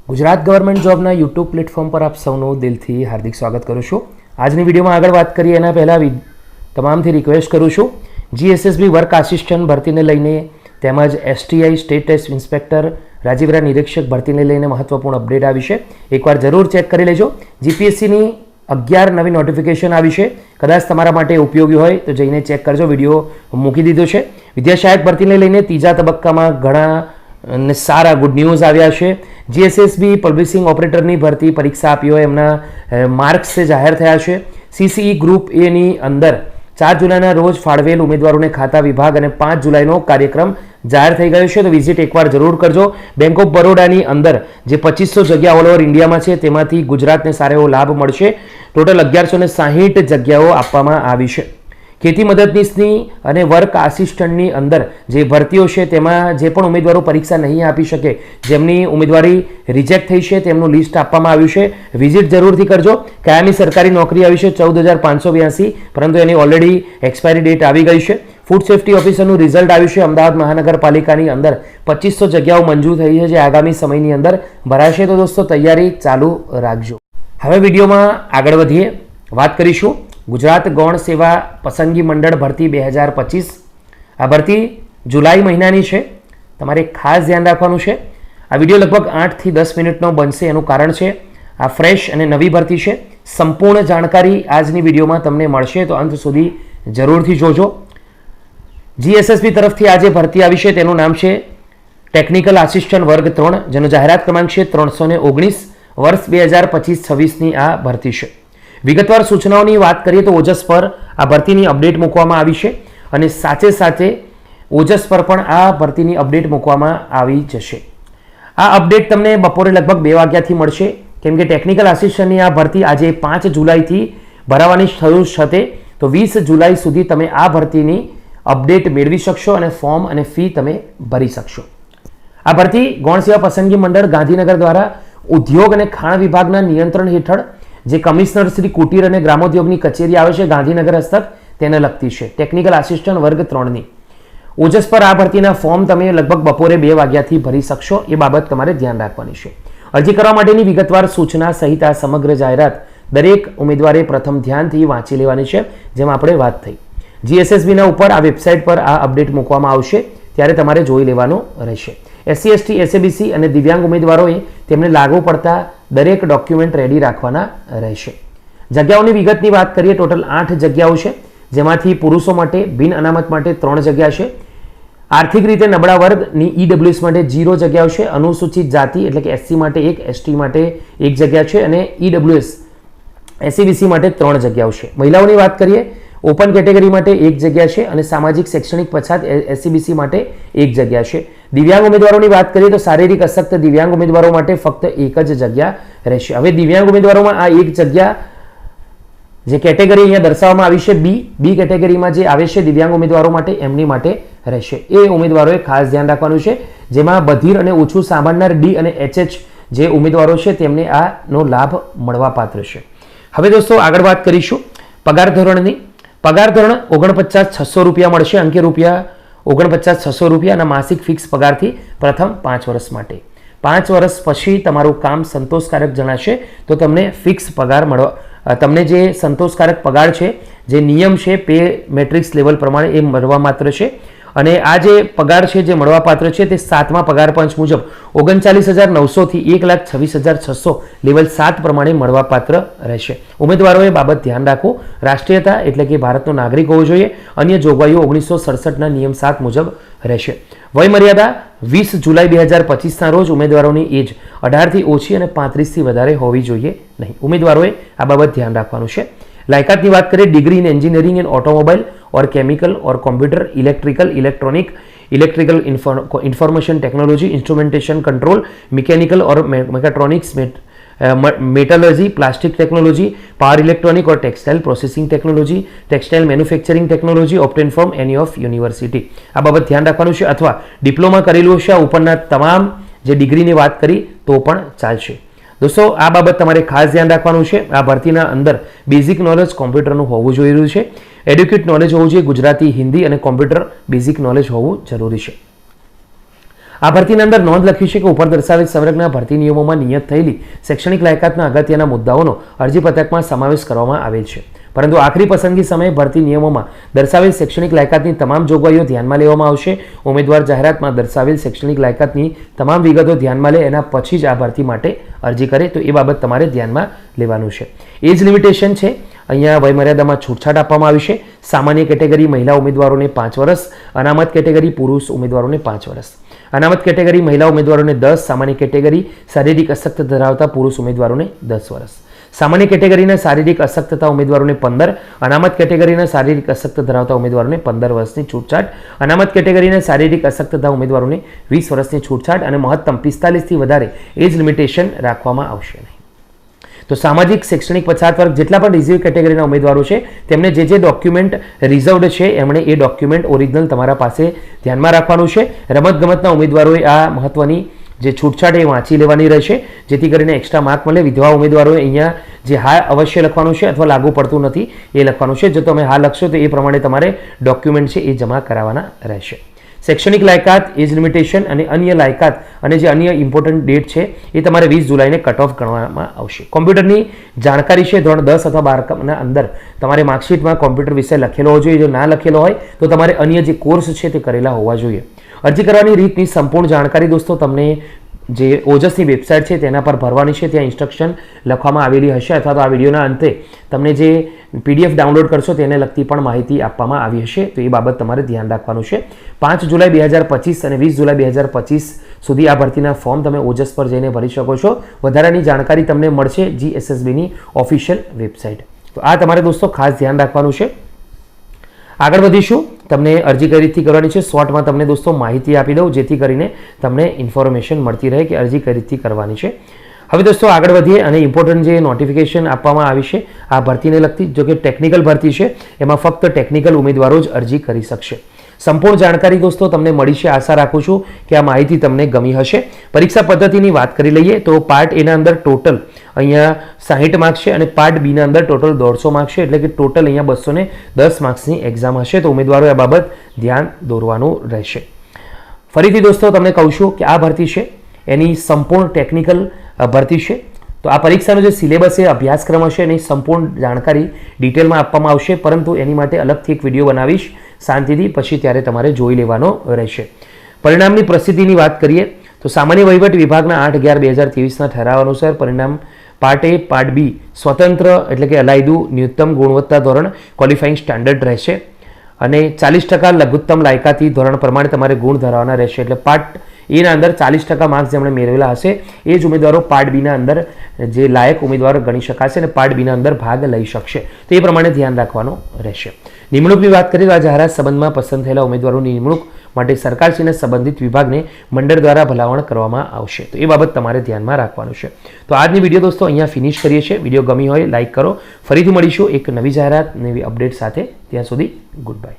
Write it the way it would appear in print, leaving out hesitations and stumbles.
Gujarat government જોબના YouTube platform પર આપ સૌનું દિલથી હાર્દિક સ્વાગત કરું છું. આજની વિડીયોમાં આગળ વાત કરીએ એના પહેલાં તમામથી રિક્વેસ્ટ કરું છું, જીએસએસબી વર્ક આસિસ્ટન્ટ ભરતીને લઈને તેમજ એસટીઆઈ સ્ટેટ ટેસ્ટ ઇન્સ્પેક્ટર રાજ્યવ્યવહાર નિરીક્ષક ભરતીને લઈને મહત્વપૂર્ણ અપડેટ આવી છે. એકવાર જરૂર ચેક કરી લેજો. જીપીએસસીની 11 નવી નોટિફિકેશન આવી છે. કદાચ તમારા માટે ઉપયોગી હોય તો જઈને ચેક કરજો. વિડીયો મૂકી દીધો છે. વિદ્યા સહાયક ભરતીને લઈને ત્રીજા તબક્કામાં ઘણા સારા ગુડ ન્યૂઝ આવ્યા છે. જીએસએસબી પબ્લિશિંગ ઓપરેટરની ભરતી પરીક્ષા આપી હોય એમના માર્ક્સ જાહેર થયા છે. સીસીઈ ગ્રુપ એની અંદર 4 જુલાઈના રોજ ફાળવેલ ઉમેદવારોને ખાતા વિભાગ અને 5 જુલાઈનો કાર્યક્રમ જાહેર થઈ ગયો છે. તો વિઝિટ એકવાર જરૂર કરજો. બેંક ઓફ બરોડાની અંદર જે 2500 જગ્યા ઓલ ઓવર ઇન્ડિયામાં છે તેમાંથી ગુજરાતને સારો એવો લાભ મળશે. ટોટલ 1160 જગ્યાઓ આપવામાં આવી છે. ખેતી મદદનીશની અને વર્ક આસિસ્ટન્ટની અંદર જે ભરતીઓ છે તેમાં જે પણ ઉમેદવારો પરીક્ષા નહીં આપી શકે, જેમની ઉમેદવારી રિજેક્ટ થઈ છે, તેમનું લિસ્ટ આપવામાં આવ્યું છે. વિઝિટ જરૂરથી કરજો. કાયમી સરકારી નોકરી આવી છે 14,582, પરંતુ એની ઓલરેડી એક્સપાયરી ડેટ આવી ગઈ છે. ફૂડ સેફ્ટી ઓફિસરનું રિઝલ્ટ આવ્યું છે. અમદાવાદ મહાનગરપાલિકાની અંદર 2500 જગ્યાઓ મંજૂર થઈ છે, જે આગામી સમયની અંદર ભરાશે. તો દોસ્તો તૈયારી ચાલુ રાખજો. હવે વિડીયોમાં આગળ વધીએ. વાત કરીશું ગુજરાત ગૌણ સેવા પસંદગી મંડળ ભરતી 2025. આ ભરતી જુલાઈ મહિનાની છે. તમારે ખાસ ધ્યાન રાખવાનું છે. આ વિડીયો લગભગ 8 થી 10 મિનિટનો બનશે. એનું કારણ છે આ ફ્રેશ અને નવી ભરતી છે. સંપૂર્ણ જાણકારી આજની વિડીયોમાં તમને મળશે, તો અંત સુધી જરૂરથી જોજો. જીએસએસબી તરફથી આજે ભરતી આવી છે તેનું નામ છે ટેકનિકલ આસિસ્ટન્ટ વર્ગ 3, જેનો જાહેરાત ક્રમાંક છે 319. વર્ષ 2025-26ની આ ભરતી છે. વિગતવાર સૂચનાઓની વાત કરીએ તો ઓજસ પર આ ભરતીની અપડેટ મૂકવામાં આવી છે અને સાથે સાથે ઓજસ પર પણ આ ભરતીની અપડેટ મૂકવામાં આવી જશે. આ અપડેટ તમને બપોરે લગભગ 2 વાગ્યાથી મળશે, કેમ કે ટેકનિકલ આસિસ્ટન્ટની આ ભરતી આજે 5 જુલાઈથી ભરાવાની શરૂ થશે. તો 20 જુલાઈ સુધી તમે આ ભરતીની અપડેટ મેળવી શકશો અને ફોર્મ અને ફી તમે ભરી શકશો. આ ભરતી ગૌણ સેવા પસંદગી મંડળ ગાંધીનગર દ્વારા ઉદ્યોગ અને ખાણ વિભાગના નિયંત્રણ હેઠળ જે કમિશનર શ્રી કુટીર અને ગ્રામોદ્યોગની કચેરી આવે છે ગાંધીનગર હસ્તક, તેને લગતી છે. ટેકનિકલ આસિસ્ટન્ટ વર્ગ 3ની ઓજસ પર આ ભરતીના ફોર્મ તમે લગભગ બપોરે 2 વાગ્યાથી ભરી શકશો. એ બાબત તમારે ધ્યાન રાખવાની છે. અરજી કરવા માટેની વિગતવાર સૂચના સહિત આ સમગ્ર જાહેરાત દરેક ઉમેદવારે પ્રથમ ધ્યાનથી વાંચી લેવાની છે, જેમ આપણે વાત થઈ. જીએસએસબીના ઉપર આ વેબસાઇટ પર આ અપડેટ મૂકવામાં આવશે, ત્યારે તમારે જોઈ લેવાનું રહેશે. એસસી, એસટી, એસએબીસી અને દિવ્યાંગ ઉમેદવારોએ તેમને લાગુ પડતા દરેક ડોક્યુમેન્ટ રેડી રાખવાના રહેશે. જગ્યાઓની વિગતની વાત કરીએ, ટોટલ 8 જગ્યાઓ છે, જેમાંથી પુરુષો માટે બિન અનામત માટે 3 જગ્યા છે. આર્થિક રીતે નબળા વર્ગની ઈડબ્લ્યુએસ માટે 0 જગ્યાઓ છે. અનુસૂચિત જાતિ એટલે કે એસસી માટે 1, એસટી માટે 1 જગ્યા છે અને ઈડબ્લ્યુએસ એસસીબીસી માટે 3 જગ્યાઓ છે. મહિલાઓની વાત કરીએ, ઓપન કેટેગરી માટે 1 જગ્યા છે અને સામાજિક શૈક્ષણિક પછાત એસસીબીસી માટે 1 જગ્યા છે. દિવ્યાંગ ઉમેદવારોની વાત કરીએ તો શારીરિક અશક્ત દિવ્યાંગ ઉમેદવારો માટે ફક્ત 1 જ જગ્યા રહેશે. હવે દિવ્યાંગ ઉમેદવારોમાં આ 1 જગ્યા જે કેટેગરી અહીંયા દર્શાવવામાં આવી છે બી કેટેગરીમાં જે આવે છે દિવ્યાંગ ઉમેદવારો માટે, એમની માટે રહેશે. એ ઉમેદવારોએ ખાસ ધ્યાન રાખવાનું છે, જેમાં બધિર અને ઓછું સાંભળનાર ડી અને એચએચ જે ઉમેદવારો છે તેમને આનો લાભ મળવાપાત્ર છે. હવે દોસ્તો આગળ વાત કરીશું પગાર ધોરણની. પગાર ધોરણ 49,600 રૂપિયા મળશે. અંકે રૂપિયા 49,600 રૂપિયા અને માસિક ફિક્સ પગારથી પ્રથમ 5 વર્ષ માટે. 5 વર્ષ પછી તમારું કામ સંતોષકારક જણાશે તો તમને ફિક્સ પગાર તમને જે સંતોષકારક પગાર છે, જે નિયમ છે પે મેટ્રિક્સ લેવલ પ્રમાણે એ મળવા માત્ર છે. અને આ જે પગાર છે જે મળવાપાત્ર છે તે 7મા પગાર પંચ મુજબ 39,900 થી 1,26,600 લેવલ 7 પ્રમાણે મળવાપાત્ર રહેશે. ઉમેદવારોએ બાબત ધ્યાન રાખવું. રાષ્ટ્રીયતા એટલે કે ભારતનો નાગરિક હોવો જોઈએ. અન્ય જોગવાઈઓ 1967ના નિયમ 7 મુજબ રહેશે. વય મર્યાદા 20 જુલાઈ 2025ના રોજ ઉમેદવારોની એજ 18 થી ઓછી અને 35 થી વધારે હોવી જોઈએ નહીં. ઉમેદવારોએ આ બાબત ધ્યાન રાખવાનું છે. લાયકાતની વાત કરીએ, degree in engineering and automobile और केमिकल और computer, electrical, electronic, electrical information technology, instrumentation control, mechanical और mechatronics, metallurgy, plastic technology, power electronic और textile processing technology, textile manufacturing technology obtain from any of university. આ બાબત ધ્યાન રાખવાનું છે. અથવા ડિપ્લોમા કરેલું છે. આ ઉપરના તમામ જે ડિગ્રીની વાત કરી તો પણ ચાલશે. દોસ્તો આ બાબત તમારે ખાસ ધ્યાન રાખવાનું છે. આ ભરતીના અંદર બેઝિક નોલેજ કોમ્પ્યુટરનું હોવું જરૂરી છે. એડ્યુકેટ નોલેજ હોવું જોઈએ. ગુજરાતી, હિન્દી અને કોમ્પ્યુટર બેઝિક નોલેજ હોવું જરૂરી છે. આ ભરતીની અંદર નોંધ લખી છે કે ઉપર દર્શાવેલ સંવર્ગના ભરતી નિયમોમાં નિયત થયેલી શૈક્ષણિક લાયકાતના અગત્યના મુદ્દાઓનો અરજી પત્રકમાં સમાવેશ કરવામાં આવેલ છે, પરંતુ આખરી પસંદગી સમયે ભરતી નિયમોમાં દર્શાવેલ શૈક્ષણિક લાયકાતની તમામ જોગવાઈઓ ધ્યાનમાં લેવામાં આવશે. ઉમેદવાર જાહેરાતમાં દર્શાવેલ શૈક્ષણિક લાયકાતની તમામ વિગતો ધ્યાનમાં લે એના પછી જ આ ભરતી માટે અરજી કરે, તો એ બાબત તમારે ધ્યાનમાં લેવાનું છે. એજ લિમિટેશન છે, અહીંયા વયમર્યાદામાં છૂટછાટ આપવામાં આવી છે. સામાન્ય કેટેગરી મહિલા ઉમેદવારોને 5 વર્ષ, અનામત કેટેગરી પુરુષ ઉમેદવારોને 5 વર્ષ. અનામત કેટેગરી મહિલા ઉમેદવારોને 10, સામાન્ય કેટેગરી શારીરિક અશક્ત ધરાવતા પુરુષ ઉમેદવારોને 10 વર્ષ. સામાન્ય કેટેગરીના શારીરિક અશક્તતા ઉમેદવારોને 15, અનામત કેટેગરીના શારીરિક અશક્ત ધરાવતા ઉમેદવારોને 15 વર્ષની છૂટછાટ, અનામત કેટેગરીના શારીરિક અશક્તતા ઉમેદવારોને 20 વર્ષની છૂટછાટ અને મહત્તમ 45 થી વધારે એજ લિમિટેશન રાખવામાં આવશે નહીં. તો સામાજિક શૈક્ષણિક પછાત વર્ગ જેટલા પણ રિઝર્વ કેટેગરીના ઉમેદવારો છે તેમને જે ડોક્યુમેન્ટ રિઝર્વડ છે એમણે એ ડોક્યુમેન્ટ ઓરિજિનલ તમારા પાસે ધ્યાનમાં રાખવાનું છે. રમતગમતના ઉમેદવારોએ આ મહત્વની જે છૂટછાટ એ વાંચી લેવાની રહેશે, જેથી કરીને એક્સ્ટ્રા માર્ક મળે. વિધવા ઉમેદવારોએ અહીંયા જે હા અવશ્ય લખવાનું છે અથવા લાગુ પડતું નથી એ લખવાનું છે. જો તમે હા લખશો તો એ પ્રમાણે તમારે ડોક્યુમેન્ટ છે એ જમા કરાવવાના રહેશે. શૈક્ષણિક લાયકાત, એજ લિમિટેશન અને અન્ય લાયકાત અને જે અન્ય ઇમ્પોર્ટન્ટ ડેટ છે એ તમારે 20 જુલાઈને કટ ઓફ ગણવામાં આવશે. કોમ્પ્યુટરની જાણકારી છે ધોરણ 10 અથવા 12ના અંદર તમારે માર્કશીટમાં કોમ્પ્યુટર વિશે લખેલો હોવો જોઈએ. જો ના લખેલો હોય તો તમારે અન્ય જે કોર્સ છે તે કરેલા હોવા જોઈએ. અરજી કરવાની રીતની સંપૂર્ણ જાણકારી દોસ્તો તમને જે ઓજસની વેબસાઇટ છે તેના પર ભરવાની છે. ત્યાં ઇન્સ્ટ્રક્શન લખવામાં આવેલી હશે અથવા તો આ વિડીયોના અંતે તમને જે PDF ડાઉનલોડ કરશો તેને લગતી પણ માહિતી આપવામાં આવી હશે, તો એ બાબત તમારે ધ્યાન રાખવાનું છે. 5 જુલાઈ 2025 અને 20 જુલાઈ 2025 સુધી આ ભરતીના ફોર્મ તમે ઓજસ પર જઈને ભરી શકો છો. વધારાની જાણકારી તમને મળશે GSSBની ઓફિશિયલ વેબસાઇટ. તો આ તમારે દોસ્તો ખાસ ધ્યાન રાખવાનું છે. આગળ વધીશું. તમને અરજી કઈ રીતથી કરવાની છે શોર્ટમાં તમને દોસ્તો માહિતી આપી દઉં, જેથી કરીને તમને ઇન્ફોર્મેશન મળતી રહે કે અરજી કઈ રીતથી કરવાની છે. હવે દોસ્તો આગળ વધીએ અને ઇમ્પોર્ટન્ટ જે નોટિફિકેશન આપવામાં આવી છે આ ભરતીને લગતી, જો કે ટેકનિકલ ભરતી છે એમાં ફક્ત ટેકનિકલ ઉમેદવારો જ અરજી કરી શકશે. સંપૂર્ણ જાણકારી દોસ્તો તમને મળી છે. આશા રાખું છું કે આ માહિતી તમને ગમી હશે. પરીક્ષા પદ્ધતિની વાત કરી લઈએ તો પાર્ટ એના અંદર ટોટલ અહીંયા 60 માર્ક્સ છે અને પાર્ટ બીના અંદર ટોટલ 150 માર્ક્સ છે, એટલે કે ટોટલ અહીંયા 210 માર્ક્સની એક્ઝામ હશે. તો ઉમેદવારોએ આ બાબત ધ્યાન દોરવાનું રહેશે. ફરીથી દોસ્તો તમને કહું છું કે આ ભરતી છે એની સંપૂર્ણ ટેકનિકલ ભરતી છે. તો આ પરીક્ષાનો જે સિલેબસ છે, અભ્યાસક્રમ હશે એની સંપૂર્ણ જાણકારી ડિટેલમાં આપવામાં આવશે, પરંતુ એની માટે અલગથી એક વિડીયો બનાવીશ શાંતિથી, પછી ત્યારે તમારે જોઈ લેવાનો રહેશે. પરિણામની પ્રસિદ્ધિની વાત કરીએ તો સામાન્ય વહીવટ વિભાગના 8/11/2023ના ઠરાવ અનુસાર પરિણામ પાર્ટ એ પાર્ટ બી સ્વતંત્ર એટલે કે અલાયદું ન્યૂનતમ ગુણવત્તા ધોરણ ક્વોલિફાઇંગ સ્ટાન્ડર્ડ રહેશે અને 40% લઘુત્તમ લાયકાતી ધોરણ પ્રમાણે તમારે ગુણ ધરાવવાના રહેશે. એટલે પાર્ટ એના અંદર 40% માર્ક્સ જેમણે મેળવેલા હશે એ જ ઉમેદવારો પાર્ટ બીના અંદર જે લાયક ઉમેદવારો ગણી શકાશે અને પાર્ટ બીના અંદર ભાગ લઈ શકશે. તો એ પ્રમાણે ધ્યાન રાખવાનું રહેશે. નિમણૂકની વાત કરીએ તો આ જાહેરાત સંબંધમાં પસંદ થયેલા ઉમેદવારોની નિમણૂક માટે સરકારશ્રીના સંબંધિત વિભાગને મંડળ દ્વારા ભલામણ કરવામાં આવશે. તો એ બાબત તમારે ધ્યાનમાં રાખવાનું છે. તો આજની વિડીયો દોસ્તો અહીંયા ફિનિશ કરીએ છીએ. વિડીયો ગમી હોય લાઇક કરો. ફરીથી મળીશું એક નવી જાહેરાત, નવી અપડેટ સાથે. ત્યાં સુધી ગુડ બાય.